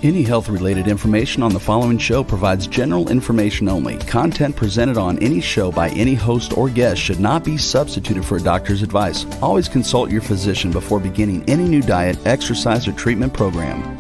Any health-related information on the following show provides general information only. Content presented on any show by any host or guest should not be substituted for a doctor's advice. Always consult your physician before beginning any new diet, exercise, or treatment program.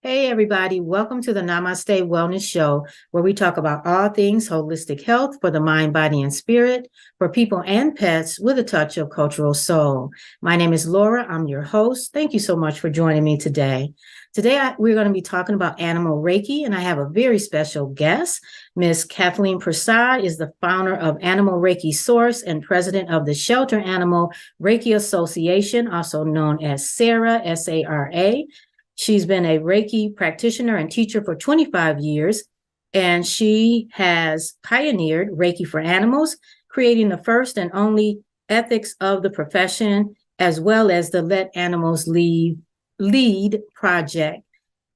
Hey everybody, welcome to the Namaste Wellness Show, where we talk about all things holistic health for the mind, body, and spirit, for people and pets with a touch of cultural soul. My name is Laura. I'm your host. Thank you so much for joining me today. Today, we're going to be talking about Animal Reiki, and I have a very special guest. Miss Kathleen Prasad is the founder of Animal Reiki Source and president of the Shelter Animal Reiki Association, also known as SARA, S-A-R-A. She's been a Reiki practitioner and teacher for 25 years, and she has pioneered Reiki for animals, creating the first and only ethics of the profession, as well as the Let Animals Lead project.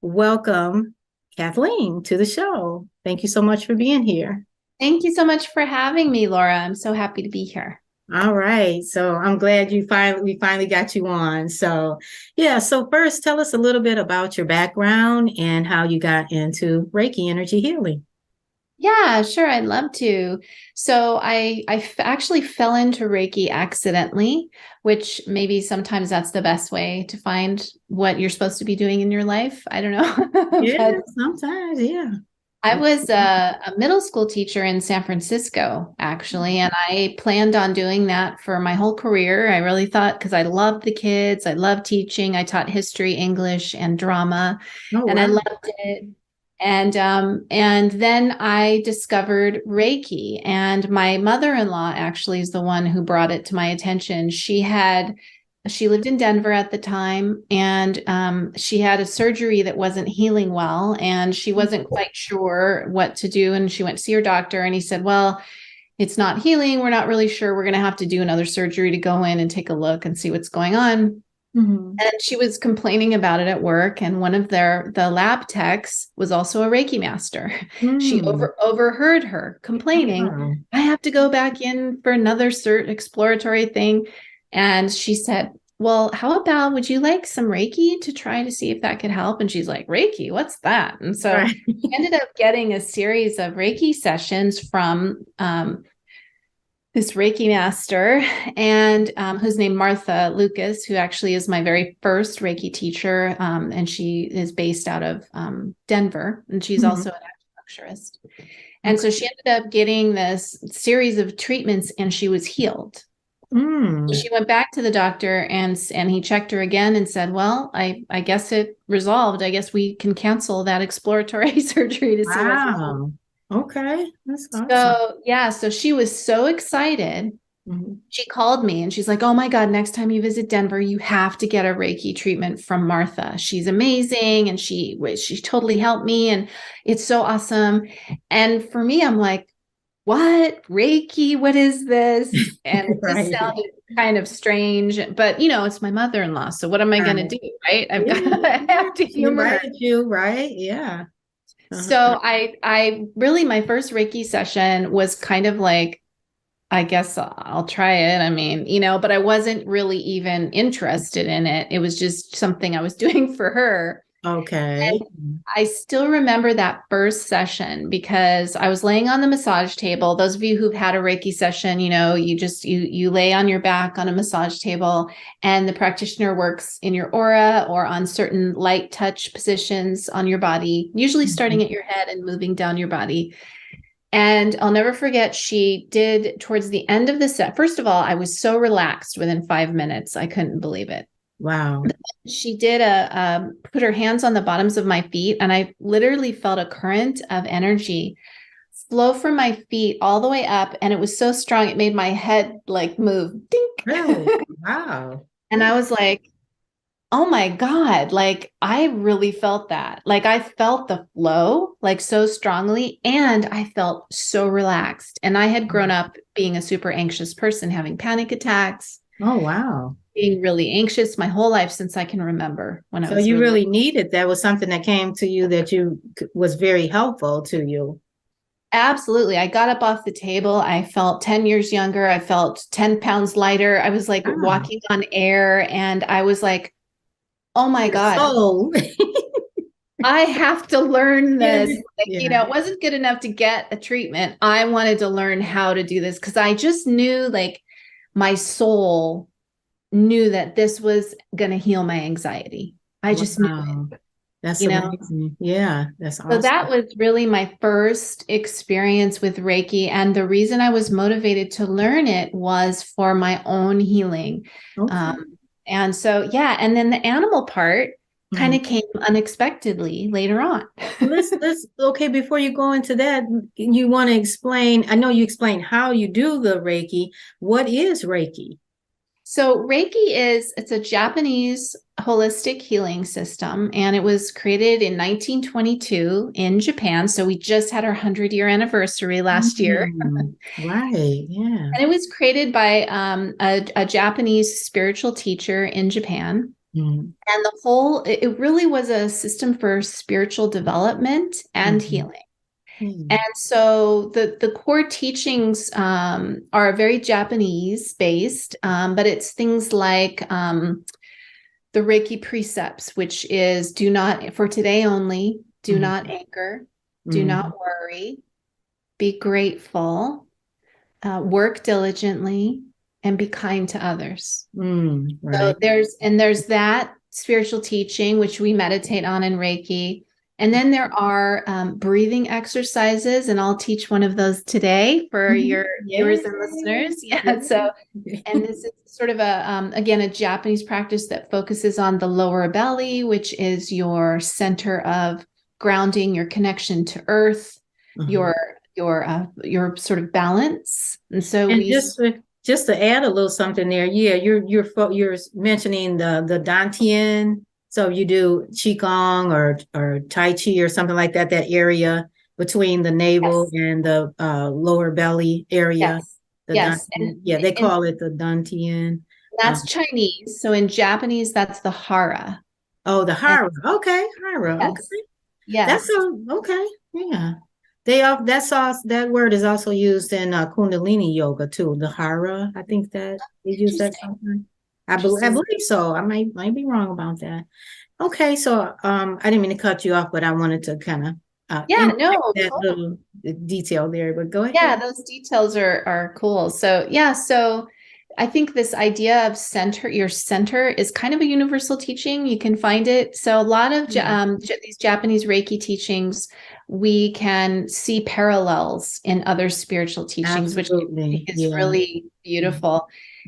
Welcome, Kathleen, to the show. Thank you so much for being here. Thank you so much for having me, Laura. I'm so happy to be here. All right. So I'm glad we finally got you on. So first tell us a little bit about your background and how you got into Reiki energy healing. Yeah, sure. I'd love to. So I actually fell into Reiki accidentally, which maybe sometimes that's the best way to find what you're supposed to be doing in your life. I don't know. Yeah, sometimes. Yeah. I was a middle school teacher in San Francisco, actually, and I planned on doing that for my whole career. I really thought, because I loved the kids, I loved teaching. I taught history, English, and drama, and I loved it. And then I discovered Reiki, and my mother-in-law actually is the one who brought it to my attention. She lived in Denver at the time, and she had a surgery that wasn't healing well, and she wasn't quite sure what to do. And she went to see her doctor, and he said, well, it's not healing. We're not really sure. We're going to have to do another surgery to go in and take a look and see what's going on. Mm-hmm. And she was complaining about it at work. And one of the lab techs was also a Reiki master. She overheard her complaining, I have to go back in for another exploratory thing. And she said, well, how about, would you like some Reiki to try to see if that could help? And she's like, Reiki, what's that? And so we ended up getting a series of Reiki sessions from this Reiki master, and who's named Martha Lucas, who actually is my very first Reiki teacher. And she is based out of Denver, and she's also an acupuncturist. And so she ended up getting this series of treatments, and she was healed. So she went back to the doctor, and he checked her again and said, well, I guess it resolved. I guess we can cancel that exploratory surgery to see what's wrong. Okay. That's awesome. So she was so excited. Mm-hmm. She called me and she's like, oh my God, next time you visit Denver, you have to get a Reiki treatment from Martha. She's amazing. And she totally helped me. And it's so awesome. And for me, I'm like, what? Reiki? What is this? And it just sounded kind of strange, but it's my mother-in-law. So what am I going to do? Right. I have to humor you. Right. Yeah. So I really, my first Reiki session was kind of like, I guess I'll try it. I mean, but I wasn't really even interested in it. It was just something I was doing for her. Okay. And I still remember that first session because I was laying on the massage table. Those of you who've had a Reiki session, you lay on your back on a massage table, and the practitioner works in your aura or on certain light touch positions on your body, usually starting at your head and moving down your body. And I'll never forget, she did towards the end of the set. First of all, I was so relaxed within 5 minutes. I couldn't believe it. Wow. She did put her hands on the bottoms of my feet, and I literally felt a current of energy flow from my feet all the way up. And it was so strong, it made my head like move. Dink. Really? Wow. And I was like, oh my God, like I really felt that. Like I felt the flow like so strongly, and I felt so relaxed. And I had grown up being a super anxious person, having panic attacks. Oh, wow. being really anxious my whole life since I can remember when I So was you really. really needed that was something that came to you that was very helpful to you. Absolutely. I got up off the table. I felt 10 years younger. I felt 10 pounds lighter. I was like Ah, walking on air, and I was like, oh my God, so I have to learn yeah, this. Like, yeah. it wasn't good enough to get a treatment. I wanted to learn how to do this because I just knew, like, my soul knew that this was going to heal my anxiety. I just knew Wow. it, That's you know? amazing. Yeah, that's So that awesome. was really my first experience with Reiki. And the reason I was motivated to learn it was for my own healing. Okay. Um, and so, yeah. And then the animal part kind Mhm. of came unexpectedly later on. Okay, before you go into that, you want to explain, I know you explained how you do the Reiki. What is Reiki? So it's a Japanese holistic healing system, and it was created in 1922 in Japan. So we just had our 100-year anniversary last year. Right, yeah. And it was created by a Japanese spiritual teacher in Japan. Mhm. And it really was a system for spiritual development and Mhm. healing. And Mhm. so the core teachings are very Japanese based, but it's things like the Reiki precepts, which is do not, for today only, do not anger, do Mhm. not worry, be grateful, work diligently, and be kind to others. So Right. there's that spiritual teaching, which we meditate on in Reiki. And then there are breathing exercises, and I'll teach one of those today for your Yeah. viewers and listeners. Yeah. So, Yeah. and this is sort of again, a Japanese practice that focuses on the lower belly, which is your center of grounding, your connection to earth, Mhm. your your sort of balance. And so And we just to add a little something there, yeah, you're mentioning the Dantian. So you do Qigong or Tai Chi or something like that, that area between the navel yes, and the lower belly area. yes, The yes. Dantian, yeah, they And call it the Dantian. that's Um, Chinese. So in Japanese, that's the hara. oh, the And Hara. Okay, Hara. Okay. yes, That's yes. okay. Yeah. That word is also used in Kundalini yoga too. The Hara, I think that they use that Interesting. sometimes. I Interesting. believe so. I might be wrong about that. Okay, so I didn't mean to cut you off, but I wanted to kind of Yeah, inject no, that totally. little detail there. But go Yeah, ahead. those details are cool. So yeah, so I think this idea of your center is kind of a universal teaching. You can find it. So a lot of Mm, these Japanese Reiki teachings, we can see parallels in other spiritual teachings, which I think absolutely. is Yeah. really Mm, beautiful.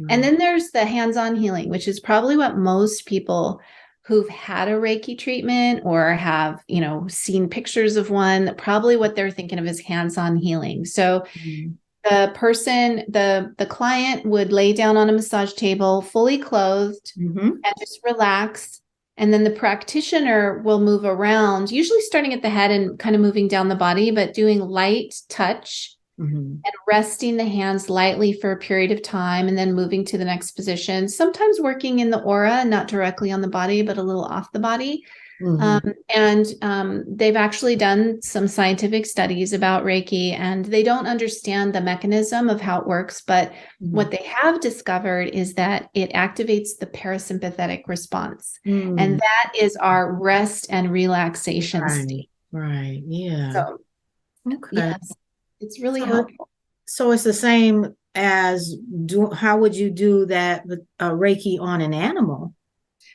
And right. then there's the hands-on healing, which is probably what most people who've had a Reiki treatment or have, seen pictures of one, probably what they're thinking of is hands-on healing. So Mm, the client would lay down on a massage table, fully clothed mhm, and just relax. And then the practitioner will move around, usually starting at the head and kind of moving down the body, but doing light touch mhm, and resting the hands lightly for a period of time and then moving to the next position, sometimes working in the aura, not directly on the body, but a little off the body. Um, mhm, and they've actually done some scientific studies about Reiki, and they don't understand the mechanism of how it works. But mhm. what they have discovered is that it activates the parasympathetic response. And Mm, that is our rest and relaxation right. state. Right. Yeah. So, Okay. yes, it's really So, helpful. so it's the same as how would you do that with Reiki on an animal?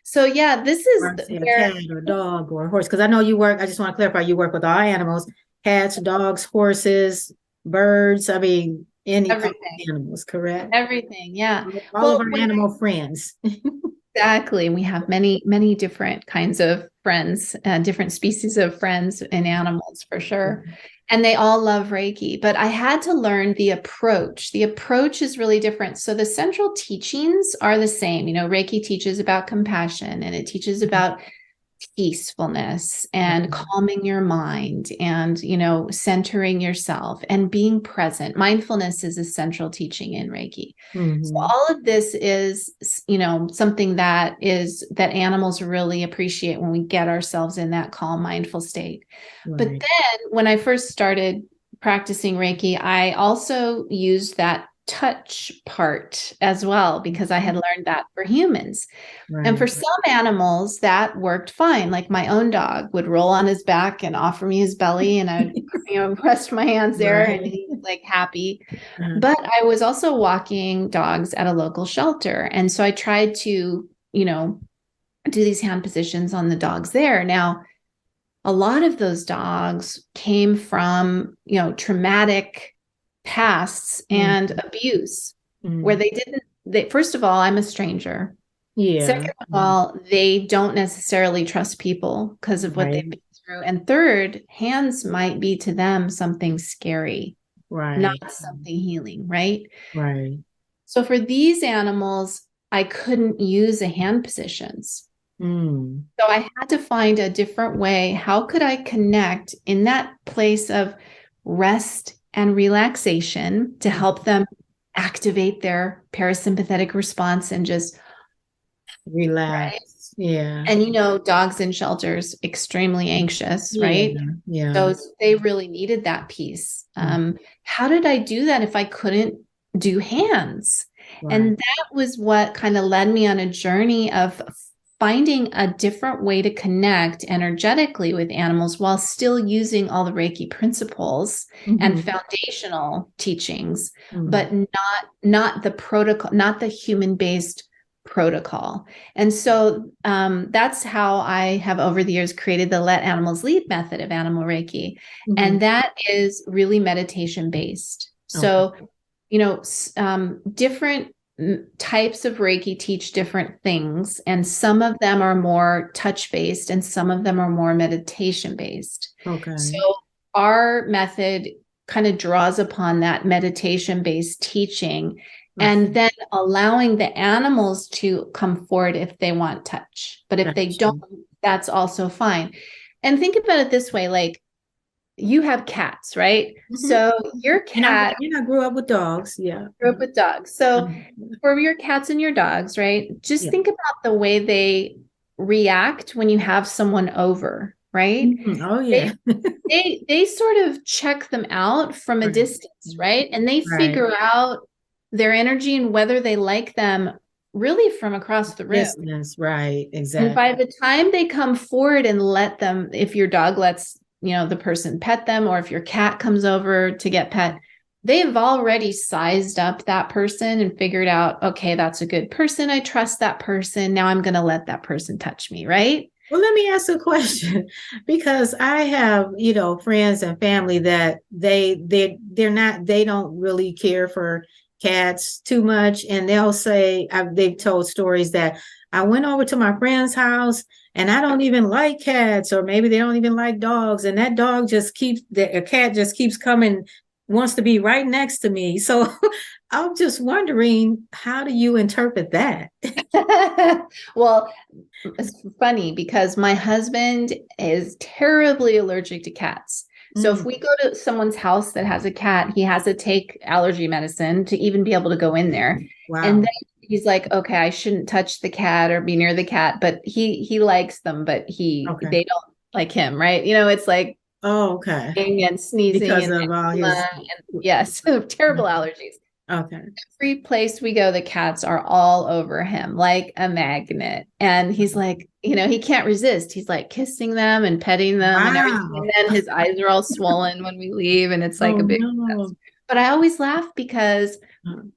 So, yeah, this Or is say a where cat or a dog or a horse? Because I know you work, I just want to clarify, you work with all animals, cats, dogs, horses, birds, I mean, any all everything, animals, correct? everything. Yeah. All of Well, our animal friends. exactly. We have many, many different kinds of friends, different species of friends and animals for sure. And they all love Reiki, but I had to learn the approach. The approach is really different. So the central teachings are the same. Reiki teaches about compassion and it teaches about peacefulness and calming your mind and, centering yourself and being present. Mindfulness is a central teaching in Reiki. So all of this is, something that animals really appreciate when we get ourselves in that calm, mindful state. Right. But then when I first started practicing Reiki, I also used that touch part as well, because I had learned that for humans. Right. And for some animals that worked fine. Like my own dog would roll on his back and offer me his belly, and I would, rest my hands there, right. And he's like happy. But I was also walking dogs at a local shelter. And so I tried to, do these hand positions on the dogs there. Now, a lot of those dogs came from, traumatic pasts and abuse, where first of all, I'm a stranger. Yeah. Second of all, they don't necessarily trust people because of what they've been through. And third, hands might be to them something scary, not something healing, right? Right. So for these animals, I couldn't use a hand positions. So I had to find a different way. How could I connect in that place of rest and relaxation to help them activate their parasympathetic response and just relax? Right? Yeah. And, dogs in shelters, extremely anxious, right? Yeah. So they really needed that piece. How did I do that if I couldn't do hands? Right. And that was what kind of led me on a journey of finding a different way to connect energetically with animals while still using all the Reiki principles and foundational teachings, but not the protocol, not the human-based protocol. And so that's how I have over the years created the Let Animals Lead method of Animal Reiki. And that is really meditation-based. So, different types of Reiki teach different things, and some of them are more touch-based and some of them are more meditation-based. Okay. So our method kind of draws upon that meditation-based teaching, and then allowing the animals to come forward if they want touch. But if they don't, that's also fine. And think about it this way, like, you have cats, right? So your cat, I grew up with dogs. Yeah. Grew up with dogs. So for your cats and your dogs, right? Just think about the way they react when you have someone over, right? Oh yeah. They sort of check them out from a distance, right? And they figure out their energy and whether they like them really from across the room. Distance, right. Exactly. And by the time they come forward and let them, if your dog lets the person pet them, or if your cat comes over to get pet, they've already sized up that person and figured out, okay, that's a good person. I trust that person. Now I'm going to let that person touch me. Right. Well, let me ask a question, because I have, friends and family that they don't really care for cats too much. And they'll say, they've told stories that I went over to my friend's house and I don't even like cats, or maybe they don't even like dogs. And that cat just keeps coming, wants to be right next to me. So I'm just wondering, how do you interpret that? Well, it's funny because my husband is terribly allergic to cats. So if we go to someone's house that has a cat, he has to take allergy medicine to even be able to go in there. Wow. And then he's like, okay, I shouldn't touch the cat or be near the cat, but he likes them, but they don't like him, right? It's like, okay, and sneezing because of all his, yes, terrible allergies. Okay. Every place we go, the cats are all over him like a magnet. And he's like, he can't resist. He's like kissing them and petting them and everything. And then his eyes are all swollen when we leave. And it's like a big mess. But I always laugh because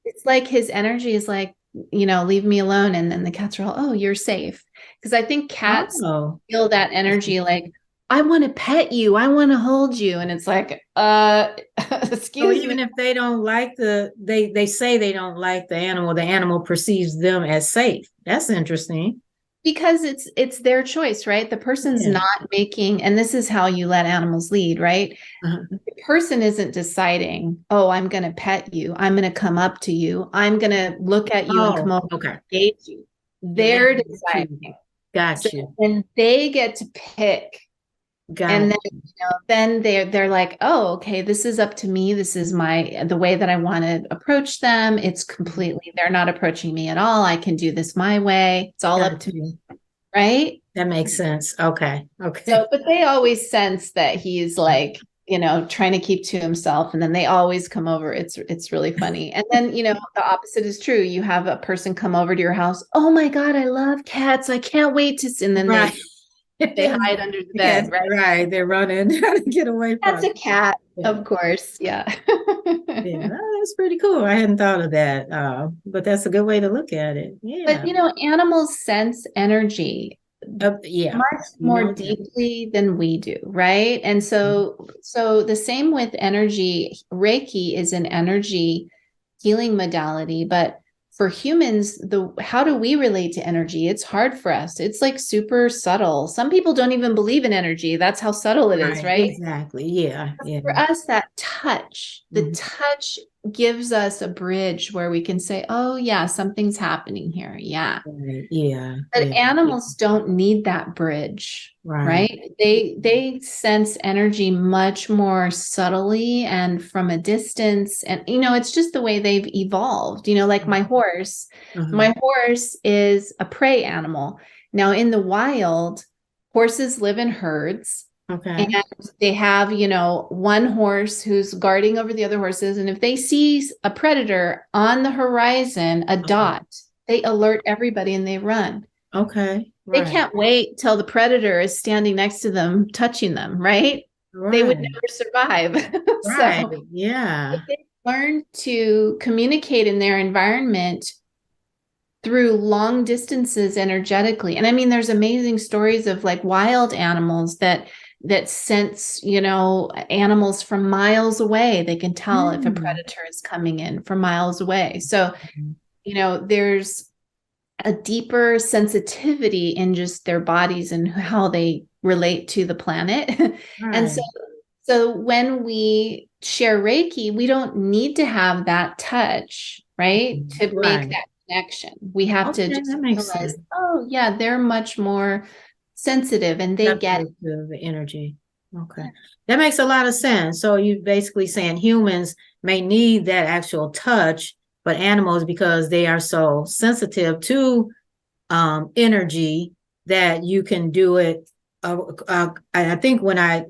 it's like his energy is like, leave me alone. And then the cats are all, oh, you're safe. Because I think cats feel that energy like, I want to pet you. I want to hold you. And it's like, excuse me. Even if they don't like they say they don't like the animal perceives them as safe. That's interesting. Because it's their choice, right? The person's not making, and this is how you let animals lead, right? The person isn't deciding, oh, I'm going to pet you. I'm going to come up to you. I'm going to look at you and come over and engage you. They're deciding. Got So you. then they get to pick. Got And then, you. then they're like, oh, okay, this is up to me. This is the way that I want to approach them. It's completely, they're not approaching me at all. I can do this my way. It's all up Got to me. you. Right. That makes sense. Okay. Okay. So, but they always sense that he's like, trying to keep to himself. And then they always come over. It's really funny. And then, the opposite is true. You have a person come over to your house. Oh my God, I love cats. I can't wait to see. And then Right. they hide under the Yes, bed, right? right. They're running, trying to get away That's from a cat, it. of course. Yeah. Yeah, that's pretty cool. I hadn't thought of that. But that's a good way to look at it. But Yeah. animals sense energy Yeah. much You more know that. deeply than we do, right? And so the same with energy. Reiki is an energy healing modality, but for humans, how do we relate to energy? It's hard for us. It's like super subtle. Some people don't even believe in energy. That's how subtle it is, Right. right? Exactly. Yeah. Yeah. For us, that touch, the Mhm. touch gives us a bridge where we can say, oh, yeah, something's happening here. Yeah. Right. Yeah. But Yeah. animals don't need that bridge, Right. right? They sense energy much more subtly and from a distance. And it's just the way they've evolved. Like my horse. Uh-huh. My horse is a prey animal. Now in the wild, horses live in herds. And Okay. they have, one horse who's guarding over the other horses. And if they see a predator on the horizon, a Uh-huh. dot, they alert everybody and they run. Okay. They Right. can't wait till the predator is standing next to them, touching them, right? They would Right. never survive. Right. So Yeah. they learn to communicate in their environment through long distances energetically. And I mean, there's amazing stories of like wild animals that sense, animals from miles away. They can tell if a Mm. predator is coming in from miles away. So, there's a deeper sensitivity in just their bodies and how they relate to the planet. And Right. so when we share Reiki, we don't need to have that touch, right? To make Right. that connection. We have to Okay. just That makes realize, sense. oh yeah, they're much more sensitive and they get Sensitive to the energy. Okay. That makes a lot of sense. So you're basically saying humans may need that actual touch, but animals, because they are so sensitive to energy, that you can do it. I think when I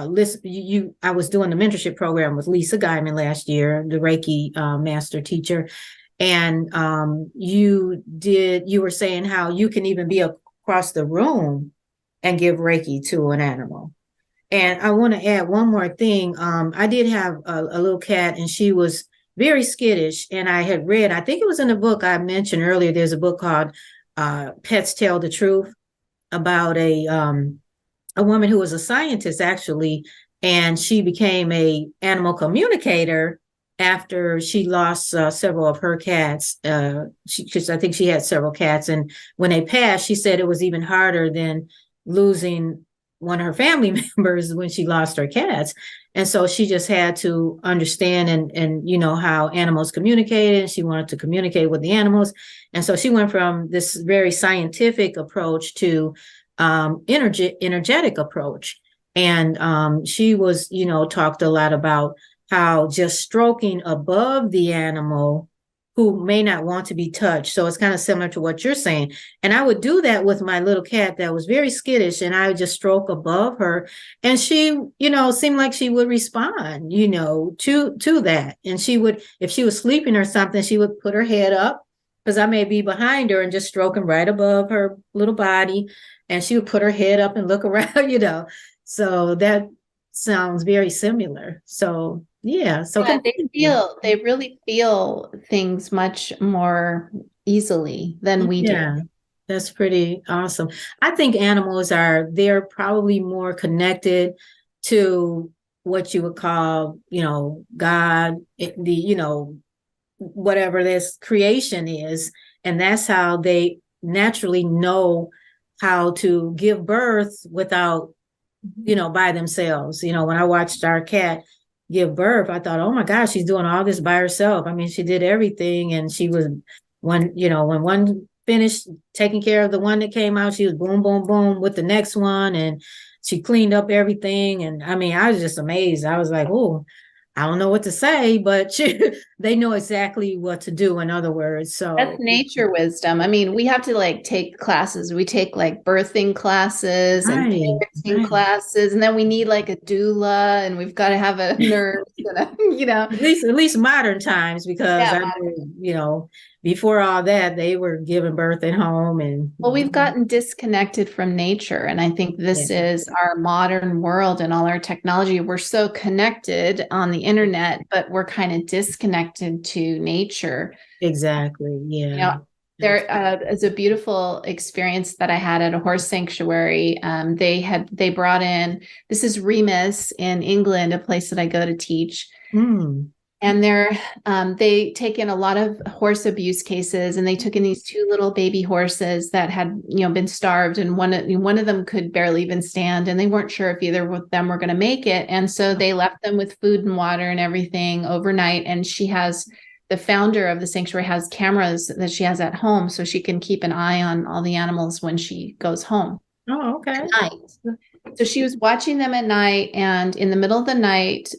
listen, I was doing the mentorship program with Lisa Guyman last year, the Reiki master teacher, and you were saying how you can even be across the room and give Reiki to an animal. And I want to add one more thing. I did have a little cat, and she was very skittish. And I had read, I think it was in the book I mentioned earlier, there's a book called Pets Tell the Truth, about a woman who was a scientist actually, and she became a animal communicator after she lost several of her cats. Because I think she had several cats, and when they passed, she said it was even harder than losing one of her family members when she lost her cats. And so she just had to understand and how animals communicated, and she wanted to communicate with the animals. And so she went from this very scientific approach to energetic approach. And she was, talked a lot about how just stroking above the animal who may not want to be touched. So it's kind of similar to what you're saying. And I would do that with my little cat that was very skittish, and I would just stroke above her. And she, seemed like she would respond, to that. And she would, if she was sleeping or something, she would put her head up, because I may be behind her and just stroking right above her little body. And she would put her head up and look around. So that sounds very similar. So yeah. So yeah, continue. they really feel things much more easily than we do. Yeah, that's pretty awesome. I think they're probably more connected to what you would call, God, whatever this creation is. And that's how they naturally know how to give birth without, by themselves. When I watched our cat give birth, I thought, oh my gosh, she's doing all this by herself. I mean, she did everything. And she was when one finished taking care of the one that came out, she was boom, boom, boom with the next one. And she cleaned up everything. And I mean, I was just amazed. I was like, oh, I don't know what to say, but they know exactly what to do, in other words. So that's nature wisdom. I mean, we have to like take classes. We take like birthing classes and right, parenting right. classes, and then we need like a doula, and we've got to have a nurse, and At least modern times, because Yeah. I know, before all that, they were giving birth at home. And Well, we've gotten disconnected from nature. And I think this is our modern world and all our technology. We're so connected on the internet, but we're kind of disconnected to nature. exactly. Yeah. There is a beautiful experience that I had at a horse sanctuary. They brought in, this is Remus in England, a place that I go to teach. Mm. And they take in a lot of horse abuse cases, and they took in these two little baby horses that had, been starved, and one of them could barely even stand, and they weren't sure if either of them were going to make it. And so they left them with food and water and everything overnight. And the founder of the sanctuary has cameras that she has at home, so she can keep an eye on all the animals when she goes home. Oh, okay. At night. So she was watching them at night, and in the middle of the night,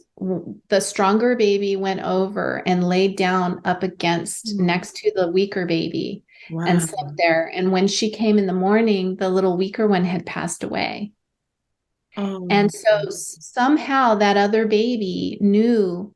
the stronger baby went over and laid down up against next to the weaker baby. Wow. And slept there. And when she came in the morning, the little weaker one had passed away. Oh. And so somehow that other baby knew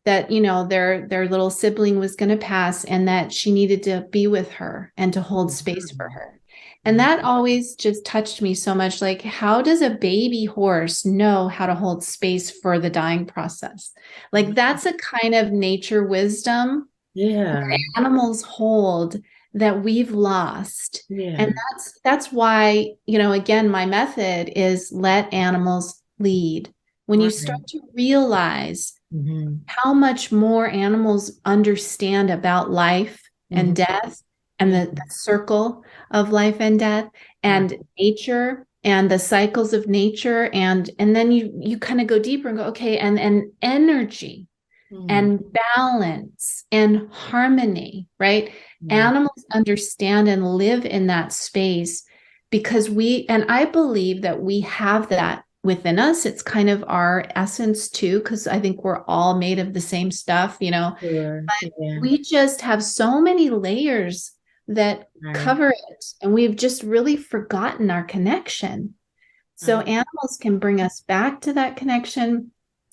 that, their little sibling was going to pass, and that she needed to be with her and to hold space for her. And that always just touched me so much. Like, how does a baby horse know how to hold space for the dying process? Like, that's a kind of nature wisdom that animals hold that we've lost. Yeah. And that's why, again, my method is let animals lead. When you start to realize how much more animals understand about life and death, and the circle of life and death, and nature, and the cycles of nature, and then you kind of go deeper and go, okay, and energy, and balance, and harmony, right? Animals understand and live in that space because I believe that we have that within us. It's kind of our essence too, because I think we're all made of the same stuff, Sure. But we just have so many layers that cover it, and we've just really forgotten our connection. So animals can bring us back to that connection.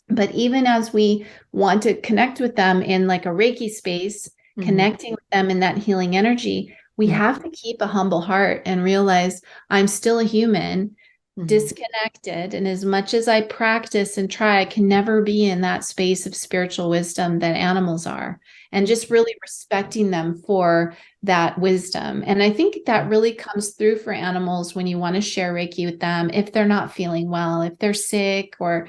But even as we want to connect with them in like a Reiki space, connecting with them in that healing energy, we have to keep a humble heart and realize I'm still a human, disconnected. And as much as I practice and try, I can never be in that space of spiritual wisdom that animals are, and just really respecting them for that wisdom. And I think that really comes through for animals when you want to share Reiki with them, if they're not feeling well, if they're sick or,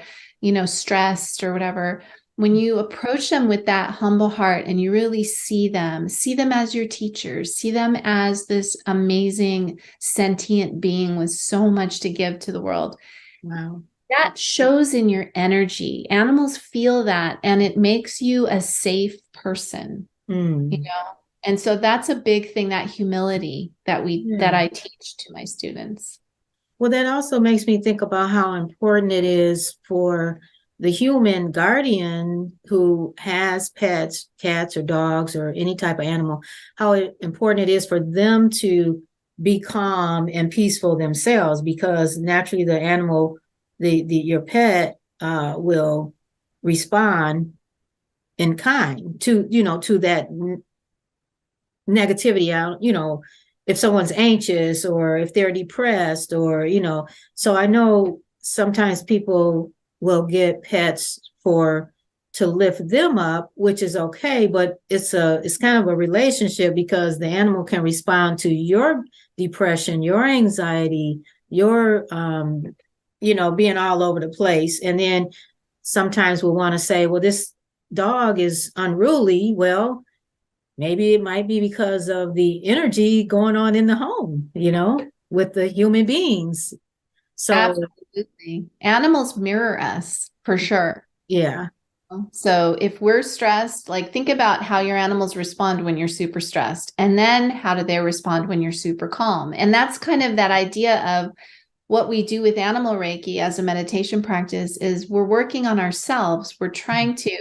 stressed or whatever. When you approach them with that humble heart and you really see them as your teachers, see them as this amazing sentient being with so much to give to the world. Wow. That shows in your energy. Animals feel that, and it makes you a safe person, And so that's a big thing, that humility that I teach to my students. Well, that also makes me think about how important it is for the human guardian who has pets, cats or dogs or any type of animal, how important it is for them to be calm and peaceful themselves, because naturally the animal, your pet will respond in kind to that negativity. If someone's anxious or if they're depressed or so I know sometimes people will get pets to lift them up, which is okay, but it's kind of a relationship, because the animal can respond to your depression, your anxiety, your being all over the place. And then sometimes we'll want to say, well, this dog is unruly. Well, maybe it might be because of the energy going on in the home, with the human beings. So absolutely, animals mirror us for sure. Yeah. So if we're stressed, like think about how your animals respond when you're super stressed, and then how do they respond when you're super calm? And that's kind of that idea of what we do with Animal Reiki as a meditation practice is we're working on ourselves. We're trying to,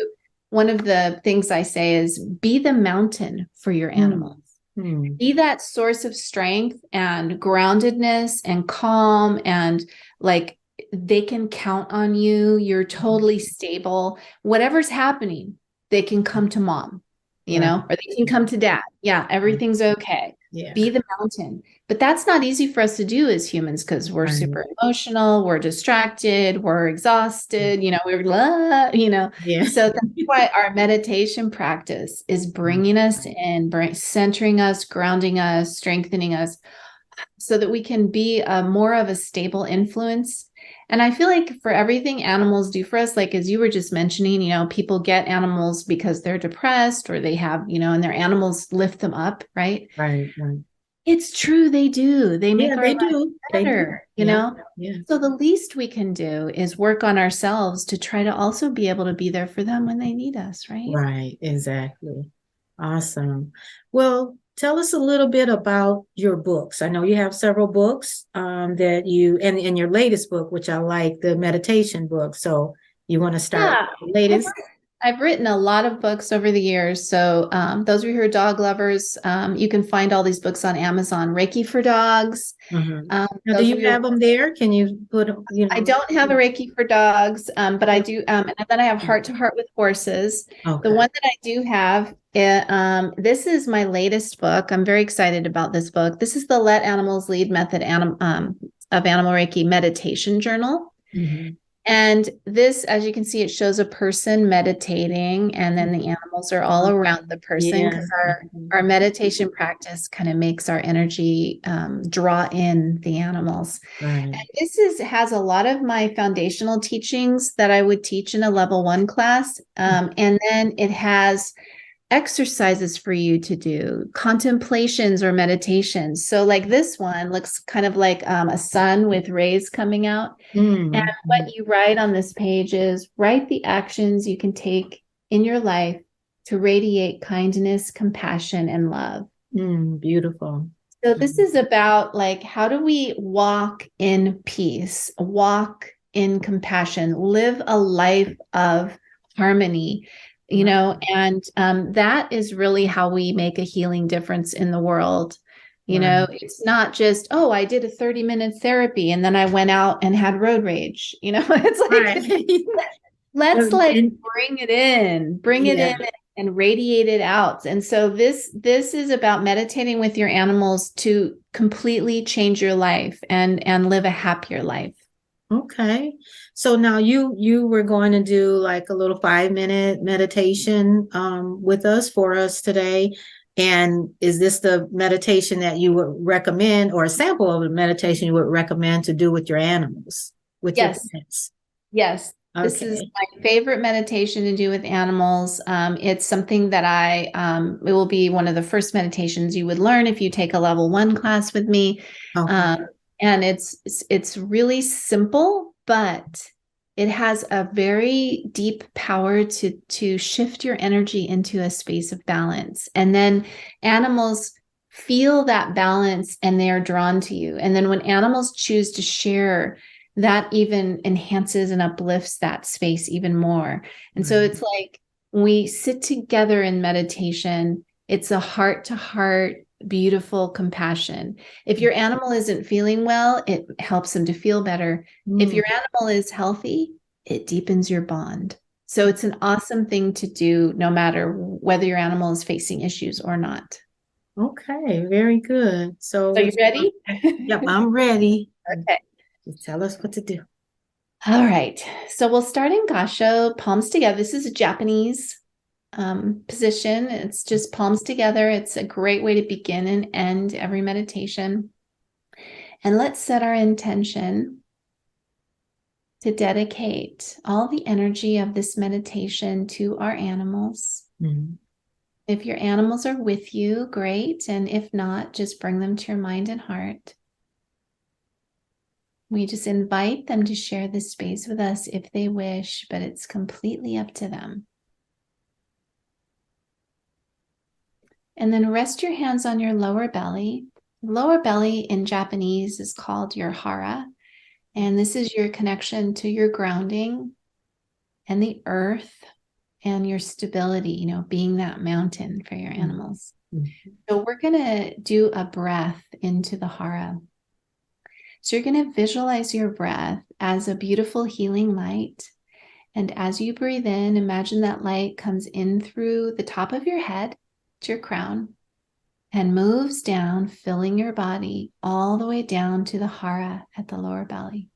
one of the things I say is be the mountain for your animals. Be that source of strength and groundedness and calm, and like they can count on you. You're totally stable. Whatever's happening, they can come to mom, you know, or they can come to dad. Yeah, everything's okay. Yeah. Be the mountain. But that's not easy for us to do as humans because we're super emotional, we're distracted, we're exhausted, you know, Yeah. So that's why our meditation practice is bringing us in, centering us, grounding us, strengthening us, so that we can be more of a stable influence. And I feel like for everything animals do for us, like as you were just mentioning, you know, people get animals because they're depressed or they have, you know, and their animals lift them up, right? Right. It's true, they do. They make our they life do. better, you know? Yeah. So the least we can do is work on ourselves to try to also be able to be there for them when they need us, right? Right. Exactly. Awesome. Well, tell us a little bit about your books. I know you have several books that you, and in your latest book, which I like, the meditation book. So you want to start with the latest? I've written a lot of books over the years. So those of you who are dog lovers, you can find all these books on Amazon. Reiki for Dogs. Now, do you have them there? Can you put, you know? I don't have a Reiki for dogs, but I do. And then I have Heart to Heart with Horses. Okay. The one that I do have, this is my latest book. I'm very excited about this book. This is the Let Animals Lead method of Animal Reiki meditation journal. And this, as you can see, it shows a person meditating, and then the animals are all around the person, because our meditation practice kind of makes our energy draw in the animals. And this has a lot of my foundational teachings that I would teach in a level 1 class. And then it has exercises for you to do, contemplations or meditations. So like this one looks kind of like a sun with rays coming out. And what you write on this page is write the actions you can take in your life to radiate kindness, compassion, and love. Beautiful. So this is about like, how do we walk in peace, walk in compassion, live a life of harmony, you know, and that is really how we make a healing difference in the world. You know, it's not just, oh, I did a 30-minute therapy and then I went out and had road rage. You know, it's like, let's like bring it in and radiate it out. And so this is about meditating with your animals to completely change your life and live a happier life. Okay. So now you were going to do like a little 5-minute meditation with us for us today. And is this the meditation that you would recommend, or a sample of the meditation you would recommend to do with your animals, with your pets? Yes. Okay. This is my favorite meditation to do with animals. It's something that it will be one of the first meditations you would learn if you take a level 1 class with me. And it's really simple, but it has a very deep power to shift your energy into a space of balance. And then animals feel that balance and they are drawn to you. And then when animals choose to share, that even enhances and uplifts that space even more. And so it's like we sit together in meditation. It's a heart-to-heart, beautiful compassion. If your animal isn't feeling well, it helps them to feel better. If your animal is healthy, it deepens your bond. So it's an awesome thing to do no matter whether your animal is facing issues or not. Okay, very good. So are you ready? Yep, I'm ready. Okay. Just tell us what to do. All right. So we'll start in Gasho, palms together. This is a Japanese position. It's just palms together. It's a great way to begin and end every meditation. And let's set our intention to dedicate all the energy of this meditation to our animals. If your animals are with you, great. And if not, just bring them to your mind and heart. We just invite them to share this space with us if they wish, but it's completely up to them. And then rest your hands on your lower belly. Lower belly in Japanese is called your hara. And this is your connection to your grounding and the earth and your stability, being that mountain for your animals. Mm-hmm. So we're going to do a breath into the hara. So you're going to visualize your breath as a beautiful healing light. And as you breathe in, imagine that light comes in through the top of your head to your crown and moves down, filling your body all the way down to the hara at the lower belly.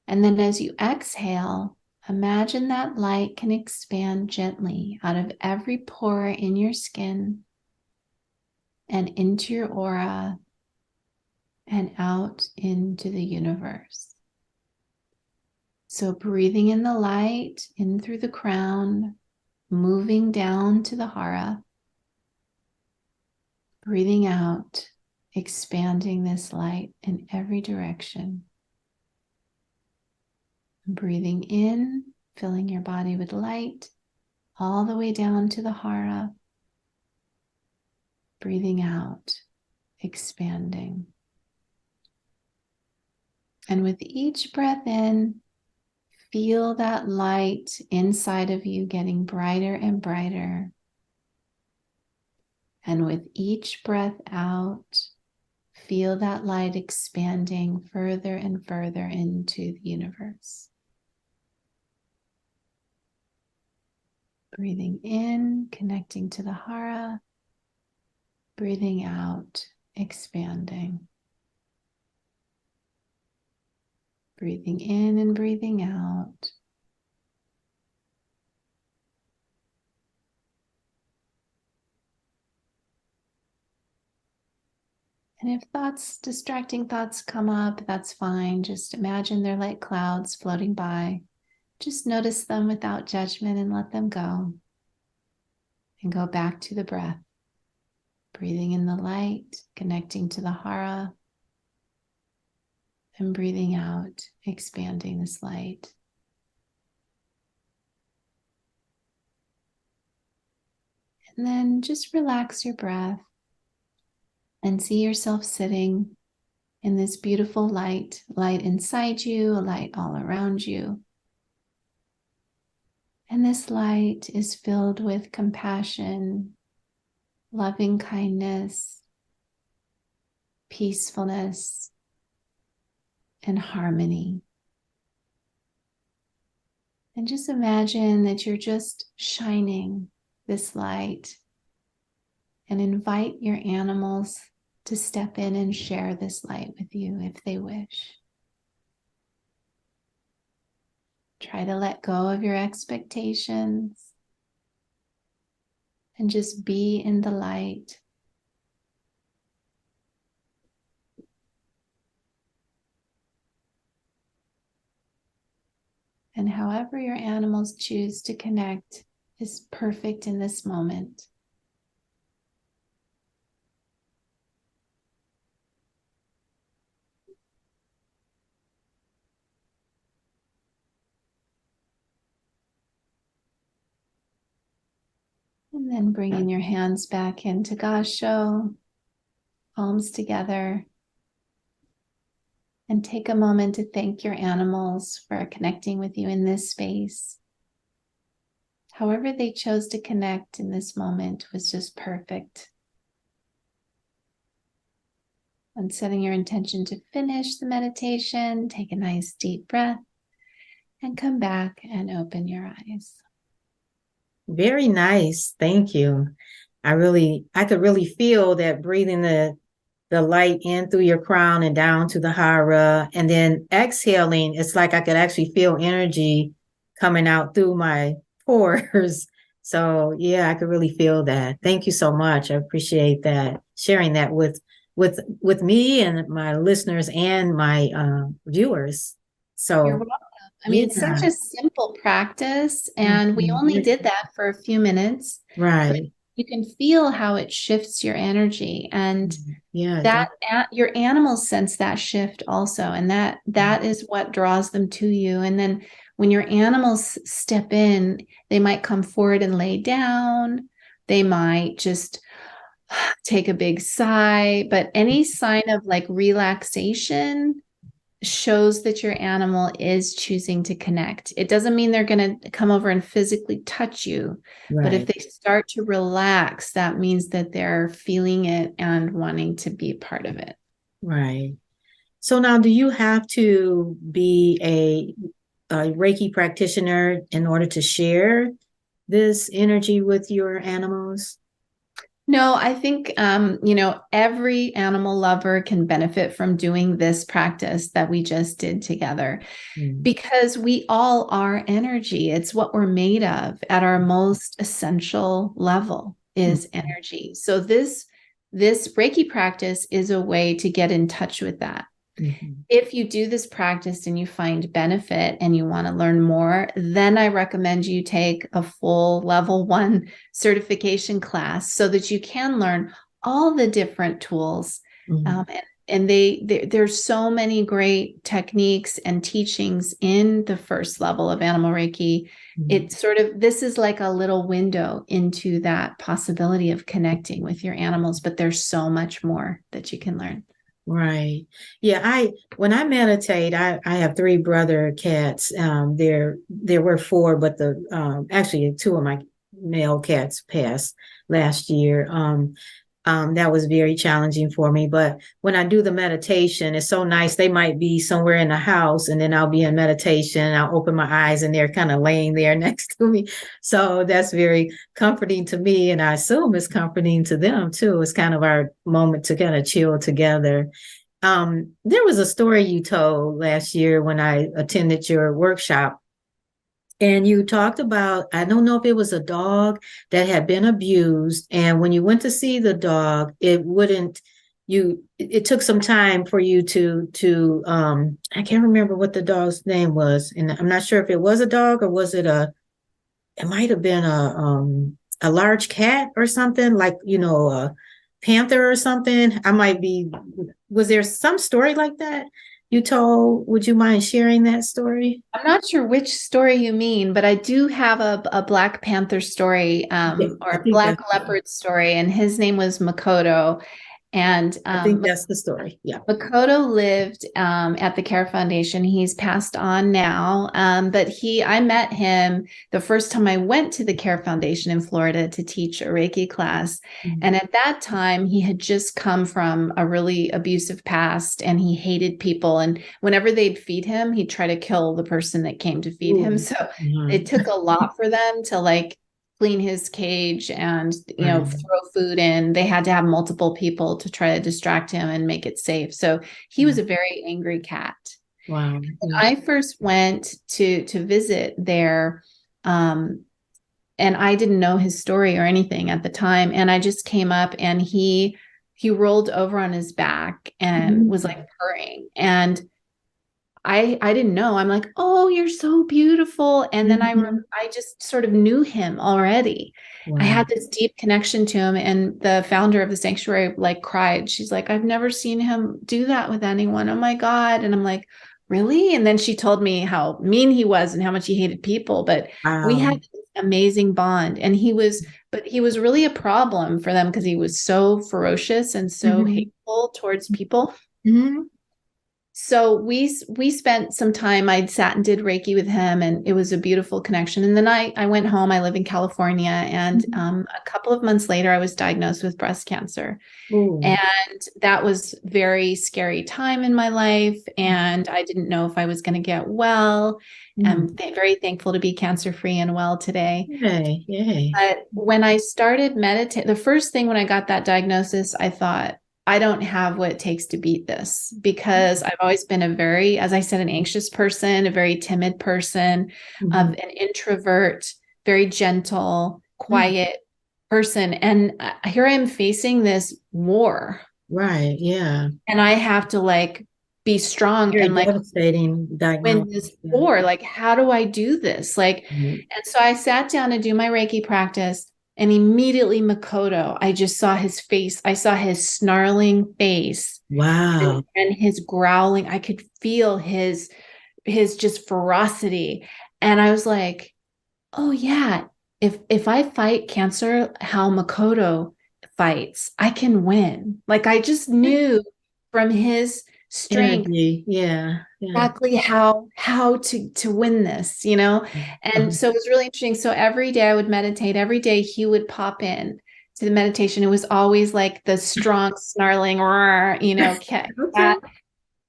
And then as you exhale, imagine that light can expand gently out of every pore in your skin and into your aura and out into the universe. So breathing in the light, in through the crown, moving down to the hara. Breathing out, expanding this light in every direction. Breathing in, filling your body with light, all the way down to the hara. Breathing out, expanding. And with each breath in, feel that light inside of you getting brighter and brighter. And with each breath out, feel that light expanding further and further into the universe. Breathing in, connecting to the hara. Breathing out, expanding. Breathing in and breathing out. And if distracting thoughts come up, that's fine. Just imagine they're like clouds floating by. Just notice them without judgment and let them go. And go back to the breath. Breathing in the light, connecting to the hara. And breathing out, expanding this light. And then just relax your breath and see yourself sitting in this beautiful light inside you, a light all around you. And this light is filled with compassion, loving kindness, peacefulness, and harmony. And just imagine that you're just shining this light and invite your animals to step in and share this light with you if they wish. Try to let go of your expectations and just be in the light. And however your animals choose to connect is perfect in this moment. And then bringing your hands back into Gasho, palms together. And take a moment to thank your animals for connecting with you in this space. However they chose to connect in this moment was just perfect. And setting your intention to finish the meditation, take a nice deep breath and come back and open your eyes. Very nice. Thank you. I could really feel that breathing the light in through your crown and down to the hara, and then exhaling. It's like I could actually feel energy coming out through my pores. So yeah, I could really feel that. Thank you so much. I appreciate that, sharing that with me and my listeners and my viewers. So you're welcome. I mean, it's such a simple practice, and we only did that for a few minutes. Right. you can feel how it shifts your energy, and Yeah, that your animals sense that shift also, and that is what draws them to you. And then when your animals step in, they might come forward and lay down. They might just take a big sigh, but any sign of like relaxation shows that your animal is choosing to connect. It doesn't mean they're going to come over and physically touch you, but if they start to relax, that means that they're feeling it and wanting to be part of it. Right. So now, do you have to be a Reiki practitioner in order to share this energy with your animals? No, I think, every animal lover can benefit from doing this practice that we just did together, because we all are energy. It's what we're made of at our most essential level is energy. So this Reiki practice is a way to get in touch with that. If you do this practice and you find benefit and you want to learn more, then I recommend you take a full level 1 certification class so that you can learn all the different tools. And there's so many great techniques and teachings in the first level of Animal Reiki. It's this is like a little window into that possibility of connecting with your animals, but there's so much more that you can learn. Right. Yeah. When I meditate, I have 3 brother cats. There were 4, but actually 2 of my male cats passed last year. That was very challenging for me. But when I do the meditation, it's so nice. They might be somewhere in the house and then I'll be in meditation. I'll open my eyes and they're kind of laying there next to me. So that's very comforting to me. And I assume it's comforting to them too. It's kind of our moment to kind of chill together. There was a story you told last year when I attended your workshop. And you talked about, I don't know if it was a dog that had been abused. And when you went to see the dog, it took some time for you to I can't remember what the dog's name was. And I'm not sure if it was a dog or was it might have been a large cat or something, like, a panther or something. Was there some story like that you told? Would you mind sharing that story? I'm not sure which story you mean, but I do have a Black Panther story, or a Black Leopard story, and his name was Makoto. And I think that's the story. Yeah. Makoto lived at the Care Foundation. He's passed on now. But I met him the first time I went to the Care Foundation in Florida to teach a Reiki class. And at that time, he had just come from a really abusive past and he hated people. And whenever they'd feed him, he'd try to kill the person that came to feed him. So it took a lot for them to clean his cage and, throw food in. They had to have multiple people to try to distract him and make it safe. So he was a very angry cat. Wow. When I first went to visit there, and I didn't know his story or anything at the time. And I just came up and he rolled over on his back and was purring. And I didn't know. I'm like, oh, you're so beautiful. And then I just sort of knew him already. Wow. I had this deep connection to him. And the founder of the sanctuary cried. She's like, I've never seen him do that with anyone. Oh my God. And I'm like, really? And then she told me how mean he was and how much he hated people. But we had this amazing bond. And he was really a problem for them because he was so ferocious and so hateful towards people. So we spent some time, I sat and did Reiki with him, and it was a beautiful connection. And then I went home. I live in California. And a couple of months later, I was diagnosed with breast cancer. And that was very scary time in my life. And I didn't know if I was going to get well. I'm very thankful to be cancer-free and well today. Yay. But when I started meditating, the first thing when I got that diagnosis, I thought, I don't have what it takes to beat this, because I've always been a very, as I said, an anxious person, a very timid person, an introvert, very gentle, quiet person. And here I am facing this war. Right. Yeah. And I have to be strong very and devastating win this war. How do I do this? And so I sat down to do my Reiki practice. And immediately Makoto, I just saw his face. I saw his snarling face. Wow. And his growling. I could feel his just ferocity. And I was like, oh yeah, if I fight cancer how Makoto fights, I can win. Like I just knew from his strength Energy. Yeah. Yeah. exactly how to win this, you know? And so it was really interesting. So every day I would meditate. Every day he would pop in to the meditation. It was always like the strong snarling, roar, you know, cat. Okay.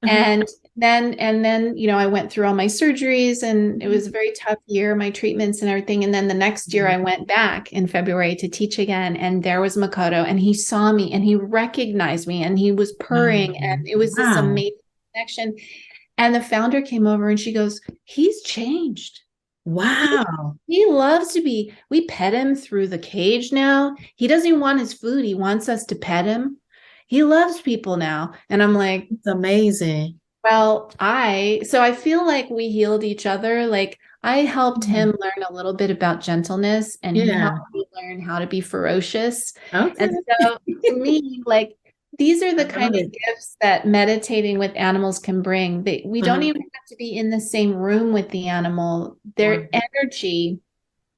And then, you know, I went through all my surgeries and it was a very tough year, my treatments and everything. And then the next year I went back in February to teach again. And there was Makoto and he saw me and he recognized me and he was purring and it was this amazing connection. And the founder came over and she goes, he's changed. Wow. He loves to be, we pet him through the cage now. He doesn't even want his food. He wants us to pet him. He loves people now. And I'm like, It's amazing. well, so I feel like we healed each other. Like I helped him learn a little bit about gentleness and he Yeah. helped me learn how to be ferocious. Okay. And so to me, like these are the I kind love of it. gifts that meditating with animals can bring. We don't even have to be in the same room with the animal. Their energy,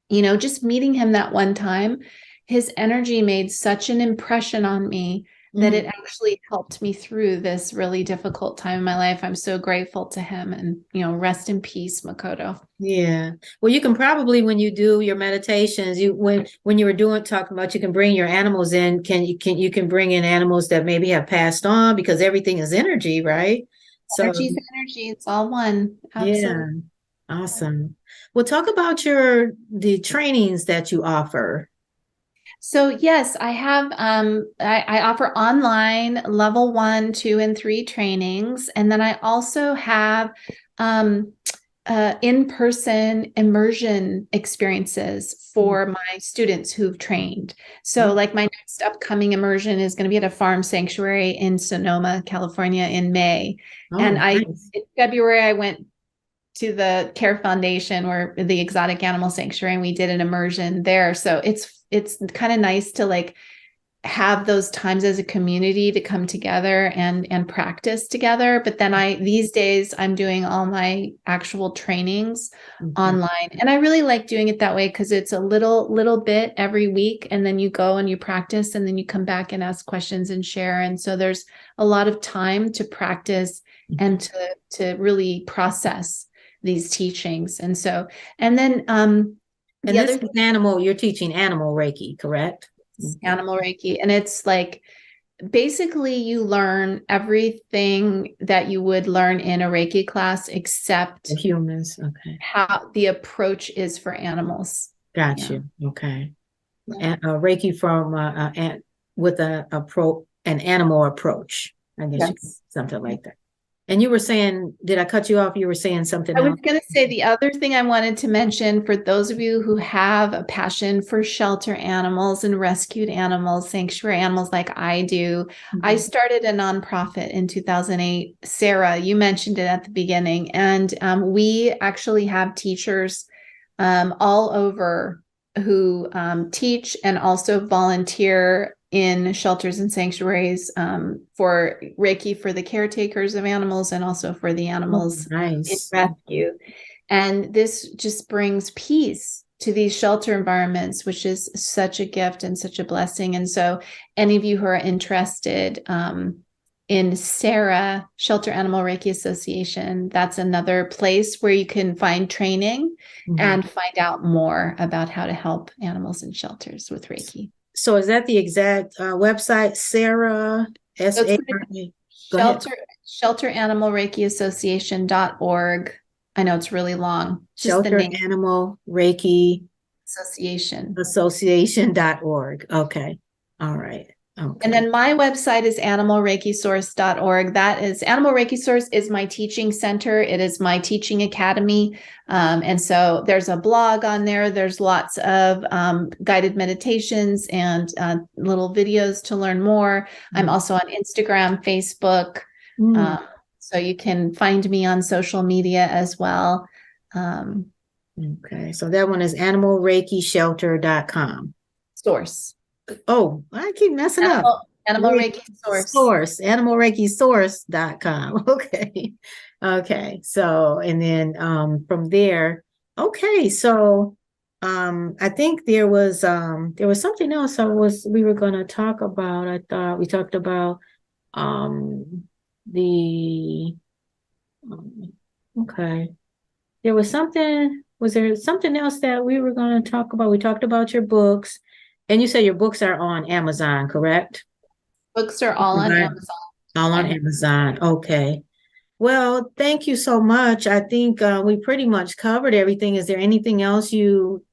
you know, just meeting him that one time, his energy made such an impression on me that it actually helped me through this really difficult time in my life. I'm so grateful to him and, you know, rest in peace, Makoto. Yeah. Well, you can probably, when you do your meditations, when you were talking about, you can bring your animals in. You can bring in animals that maybe have passed on because everything is energy, right? So Energy's energy. It's all one. Absolutely. yeah. Awesome. Well, talk about the trainings that you offer. So yes, I have I offer online level 1, 2, and 3 trainings. And then I also have in-person immersion experiences for my students who've trained. So like my next upcoming immersion is going to be at a farm sanctuary in Sonoma, California in May. And Nice. in February, I went to the Care Foundation or the exotic animal sanctuary and we did an immersion there. So it's kind of nice to like have those times as a community to come together and practice together. But then these days I'm doing all my actual trainings online. And I really like doing it that way because it's a little bit every week. And then you go and you practice and then you come back and ask questions and share. And so there's a lot of time to practice and to really process these teachings. And so, and then you're teaching animal Reiki, correct? Animal Reiki. And it's like, basically you learn everything that you would learn in a Reiki class, except humans. Okay. how the approach is for animals. Gotcha. Yeah. Okay. Yeah. And Reiki from with an animal approach. I guess something like that. And you were saying, did I cut you off? You were saying something else. I was going to say the other thing I wanted to mention for those of you who have a passion for shelter animals and rescued animals, sanctuary animals like I do. I started a nonprofit in 2008. Sarah, you mentioned it at the beginning. And we actually have teachers all over who teach and also volunteer in shelters and sanctuaries for Reiki for the caretakers of animals and also for the animals in rescue. And this just brings peace to these shelter environments, which is such a gift and such a blessing. And so any of you who are interested in SARA, Shelter Animal Reiki Association, that's another place where you can find training and find out more about how to help animals in shelters with Reiki. So is that the exact website, Sarah, S-A-R-A? Shelter Animal Reiki Association.org. I know it's really long. Shelter Animal Reiki Association.org. Okay. All right. Okay. And then my website is animalreikisource.org. That is Animal Reiki Source is my teaching center. It is my teaching academy. And so there's a blog on there. There's lots of guided meditations and little videos to learn more. I'm also on Instagram, Facebook. So you can find me on social media as well. Okay. So that one is animalreikishelter.com. Source. Oh, I keep messing up. Animal Reiki Source. Animalreikisource.com. Okay. Okay. So, and then from there, okay. So I think there was something else we were gonna talk about. I thought we talked about the okay. Was there something else that we were gonna talk about? We talked about your books, and you said your books are on Amazon, correct? Books are all on Amazon. All on Amazon. Okay. Well, thank you so much. I think we pretty much covered everything. Is there anything else you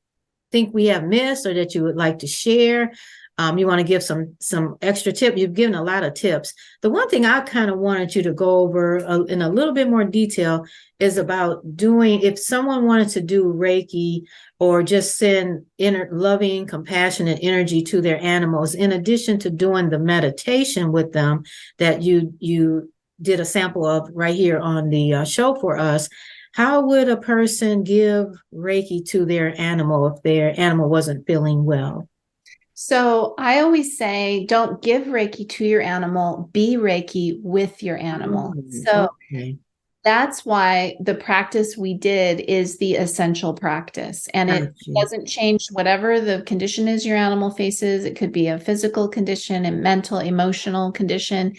think we have missed or that you would like to share? You want to give some extra tip? You've given a lot of tips. The one thing I kind of wanted you to go over in a little bit more detail is about if someone wanted to do Reiki or just send loving, compassionate energy to their animals, in addition to doing the meditation with them that you did a sample of right here on the show for us. How would a person give Reiki to their animal if their animal wasn't feeling well? So I always say, don't give Reiki to your animal, be Reiki with your animal. That's why the practice we did is the essential practice. And it doesn't change whatever the condition is your animal faces. It could be a physical condition, a mental, emotional condition.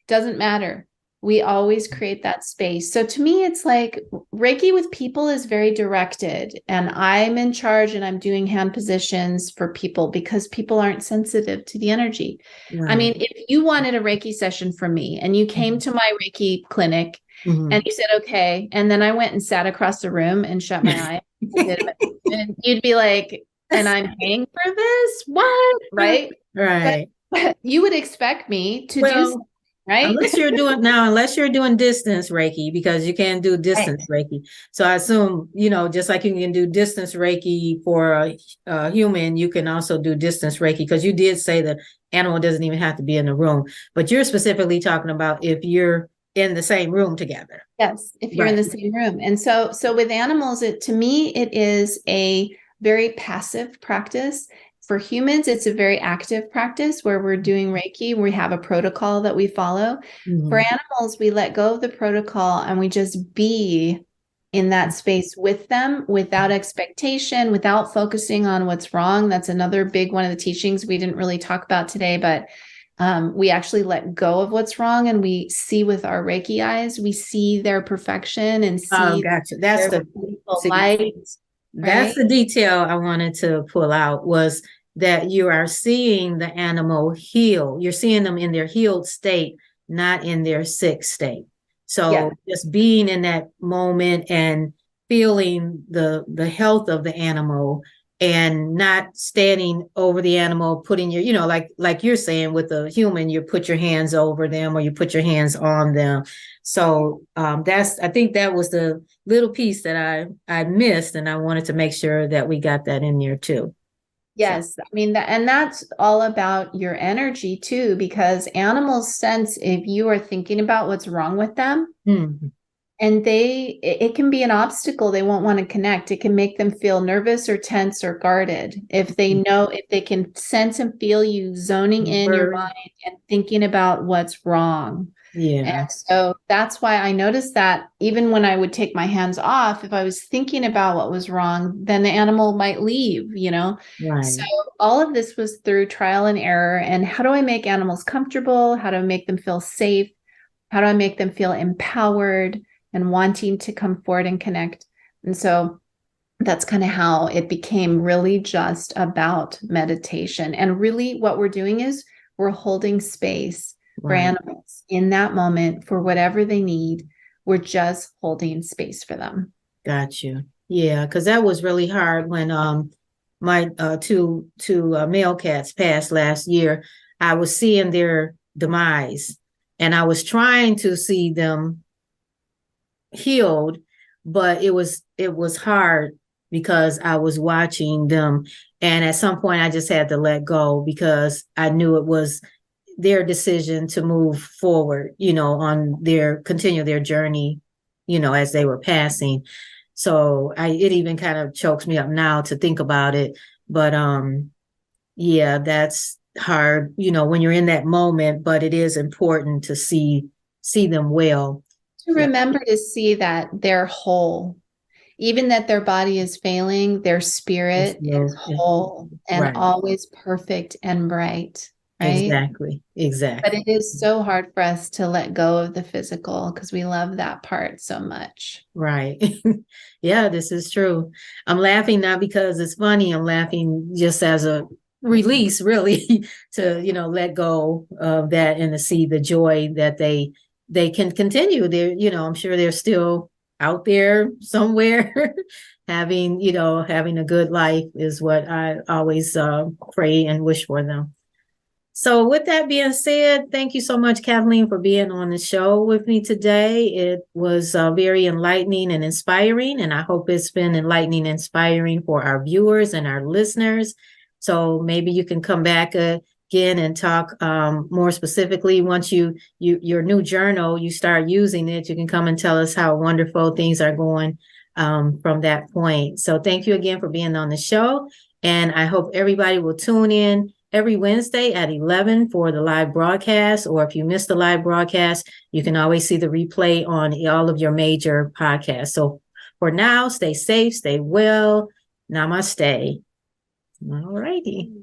Doesn't matter. We always create that space. So to me, it's like Reiki with people is very directed, and I'm in charge and I'm doing hand positions for people because people aren't sensitive to the energy. Right. I mean, if you wanted a Reiki session from me and you came to my Reiki clinic and you said, okay, and then I went and sat across the room and shut my eye, and you'd be like, and I'm paying for this? What? Right? Right. But you would expect me to do right? Unless you're doing distance Reiki, because you can't do distance Reiki. So I assume, just like you can do distance Reiki for a human, you can also do distance Reiki, because you did say the animal doesn't even have to be in the room, but you're specifically talking about if you're in the same room together. Yes, if you're in the same room. And so with animals, to me, it is a very passive practice. For humans, it's a very active practice where we're doing Reiki. We have a protocol that we follow. For animals, we let go of the protocol and we just be in that space with them without expectation, without focusing on what's wrong. That's another big one of the teachings we didn't really talk about today, but we actually let go of what's wrong and we see with our Reiki eyes, we see their perfection and see gotcha. That's the light. That's the detail I wanted to pull out, was that you are seeing the animal heal. You're seeing them in their healed state, not in their sick state. So just being in that moment and feeling the health of the animal, and not standing over the animal, putting your, like you're saying with the human, you put your hands over them or you put your hands on them. So I think that was the little piece that I missed, and I wanted to make sure that we got that in there too. Yes. I mean, and that's all about your energy too, because animals sense if you are thinking about what's wrong with them. And it can be an obstacle. They won't want to connect. It can make them feel nervous or tense or guarded. If they can sense and feel you zoning in your mind and thinking about what's wrong. Yeah. And so that's why I noticed that even when I would take my hands off, if I was thinking about what was wrong, then the animal might leave, Right. So all of this was through trial and error. And how do I make animals comfortable? How do I make them feel safe? How do I make them feel empowered and wanting to come forward and connect? And so that's kind of how it became really just about meditation. And really what we're doing is we're holding space for animals in that moment for whatever they need. We're just holding space for them. Got you. Yeah, because that was really hard when my two male cats passed last year. I was seeing their demise, and I was trying to see them healed, but it was hard because I was watching them, and at some point I just had to let go because I knew it was their decision to move forward, on continue their journey, as they were passing. So it even kind of chokes me up now to think about it. But Yeah, that's hard, when you're in that moment, but it is important to see them well. To Yeah. remember to see that they're whole, even that their body is failing, their spirit is whole and Right. always perfect and bright, right? Exactly. But Exactly. it is so hard for us to let go of the physical because we love that part so much. Right. Yeah, this is true. I'm laughing not because it's funny. I'm laughing just as a release, really, to, let go of that and to see the joy that they can continue. They're, I'm sure they're still out there somewhere having a good life is what I always pray and wish for them. So with that being said, thank you so much, Kathleen, for being on the show with me today. It was very enlightening and inspiring, and I hope it's been enlightening and inspiring for our viewers and our listeners. So maybe you can come back again and talk more specifically once your new journal, you start using it, you can come and tell us how wonderful things are going from that point. So thank you again for being on the show, and I hope everybody will tune in every Wednesday at 11 for the live broadcast, or if you missed the live broadcast, you can always see the replay on all of your major podcasts. So for now, stay safe, stay well. Namaste. All righty.